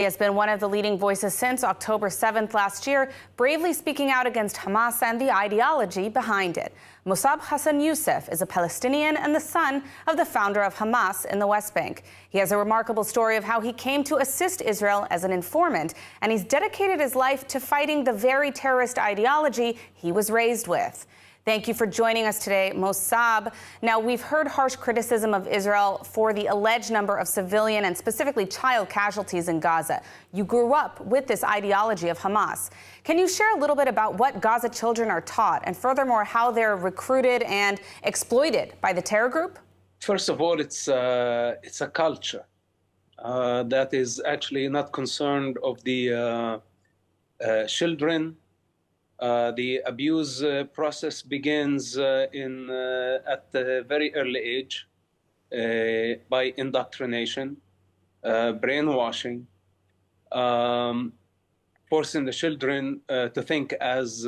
He has been one of the leading voices since October 7th last year, bravely speaking out against Hamas and the ideology behind it. Mosab Hassan Yousef is a Palestinian and the son of the founder of Hamas in the West Bank. He has a remarkable story of how he came to assist Israel as an informant, and he's dedicated his life to fighting the very terrorist ideology he was raised with. Thank you for joining us today, Mosab. Now, we've heard harsh criticism of Israel for the alleged number of civilian and specifically child casualties in Gaza. You grew up with this ideology of Hamas. Can you share a little bit about what Gaza children are taught and furthermore how they're recruited and exploited by the terror group? First of all, it's a culture that is actually not concerned of the children. The abuse process begins at a very early age by indoctrination, brainwashing, forcing the children to think as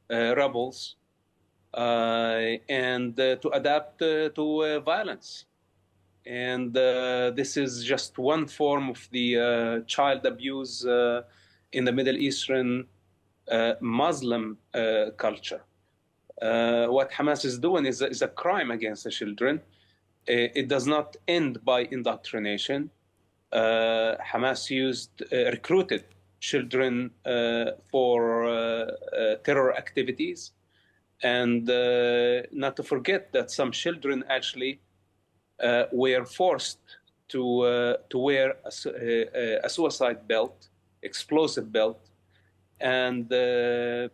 rebels and to adapt to violence. And this is just one form of the child abuse in the Middle Eastern Muslim culture. What Hamas is doing is a crime against the children. It does not end by indoctrination. Hamas recruited children for terror activities. And not to forget that some children actually were forced to wear a suicide belt, explosive belt, and they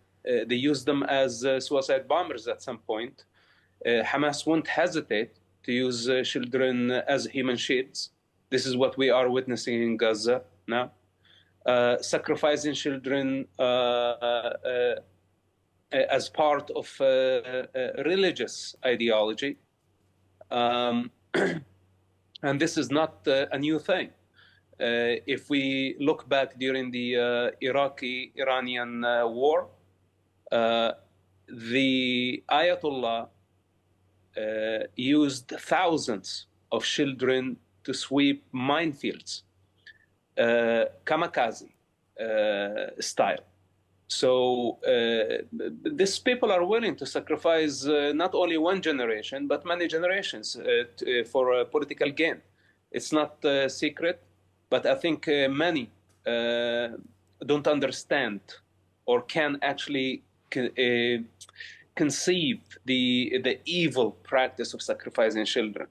used them as suicide bombers at some point. Hamas won't hesitate to use children as human shields. This is what we are witnessing in Gaza now. Sacrificing children as part of religious ideology. And this is not a new thing. If we look back during the Iraqi-Iranian war, the Ayatollah used thousands of children to sweep minefields, kamikaze style. So these people are willing to sacrifice not only one generation, but many generations for political gain. It's not secret. But I think many don't understand or can actually conceive the evil practice of sacrificing children.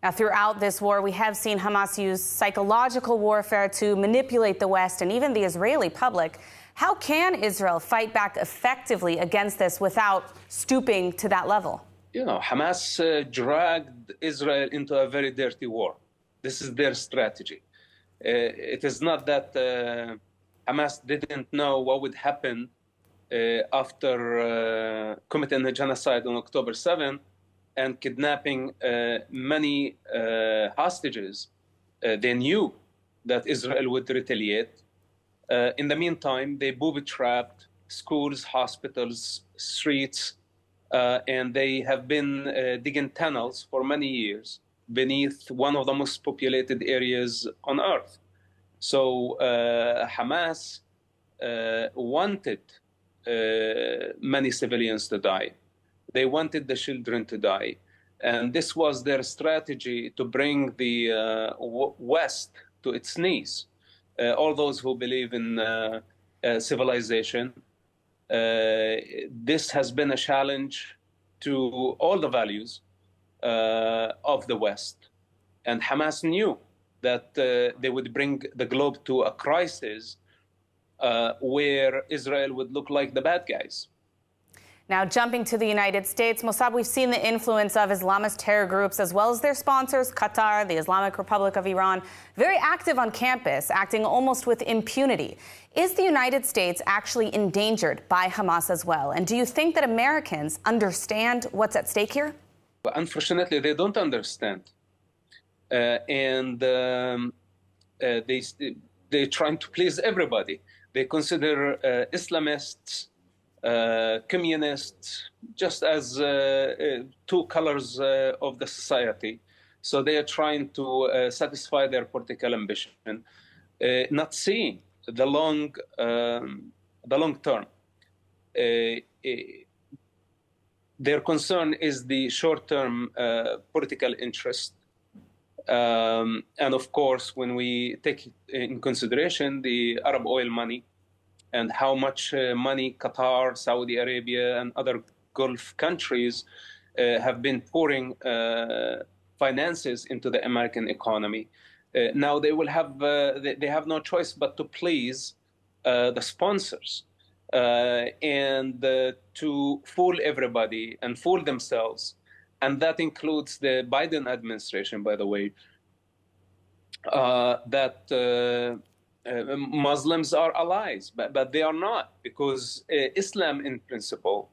Now, throughout this war, we have seen Hamas use psychological warfare to manipulate the West and even the Israeli public. How can Israel fight back effectively against this without stooping to that level? You know, Hamas dragged Israel into a very dirty war. This is their strategy. It is not that Hamas didn't know what would happen after committing a genocide on October 7th and kidnapping many hostages. They knew that Israel would retaliate. In the meantime, they booby-trapped schools, hospitals, streets, and they have been digging tunnels for many years beneath one of the most populated areas on earth. So Hamas wanted many civilians to die. They wanted the children to die. And this was their strategy to bring the West to its knees. All those who believe in civilization, this has been a challenge to all the values of the West. And Hamas knew that they would bring the globe to a crisis where Israel would look like the bad guys. Now, jumping to the United States, Mosab, we've seen the influence of Islamist terror groups as well as their sponsors, Qatar, the Islamic Republic of Iran, very active on campus, acting almost with impunity. Is the United States actually endangered by Hamas as well? And do you think that Americans understand what's at stake here? Unfortunately, they don't understand. They're trying to please everybody. They consider Islamists, communists, just as two colors of the society. So they are trying to satisfy their political ambition. not seeing the long term. Their concern is the short-term political interest. And of course, when we take in consideration the Arab oil money and how much money Qatar, Saudi Arabia, and other Gulf countries have been pouring finances into the American economy, now they will have they have no choice but to please the sponsors and to fool everybody and fool themselves. And that includes the Biden administration, by the way, that Muslims are allies, but they are not, because Islam, in principle,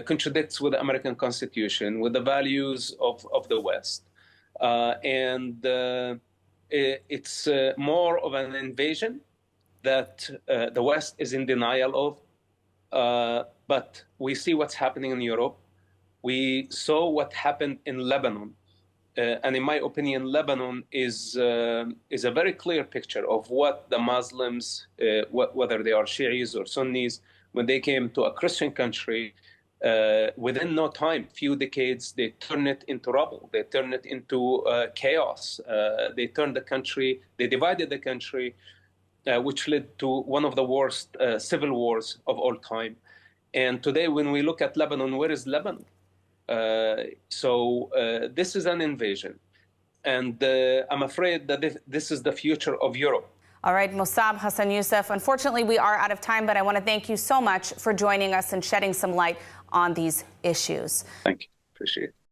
contradicts with the American Constitution, with the values of the West. And it's more of an invasion that the West is in denial of. But we see what's happening in Europe. We saw what happened in Lebanon. And in my opinion, Lebanon is a very clear picture of what the Muslims, whether they are Shi'is or Sunnis, when they came to a Christian country, within no time, few decades, they turned it into rubble. They turned it into chaos. They turned the country, they divided the country, which led to one of the worst civil wars of all time. And today, when we look at Lebanon, where is Lebanon? So this is an invasion. And I'm afraid that this is the future of Europe. All right, Mosab Hassan Yousef, unfortunately, we are out of time, but I want to thank you so much for joining us and shedding some light on these issues. Thank you. Appreciate it.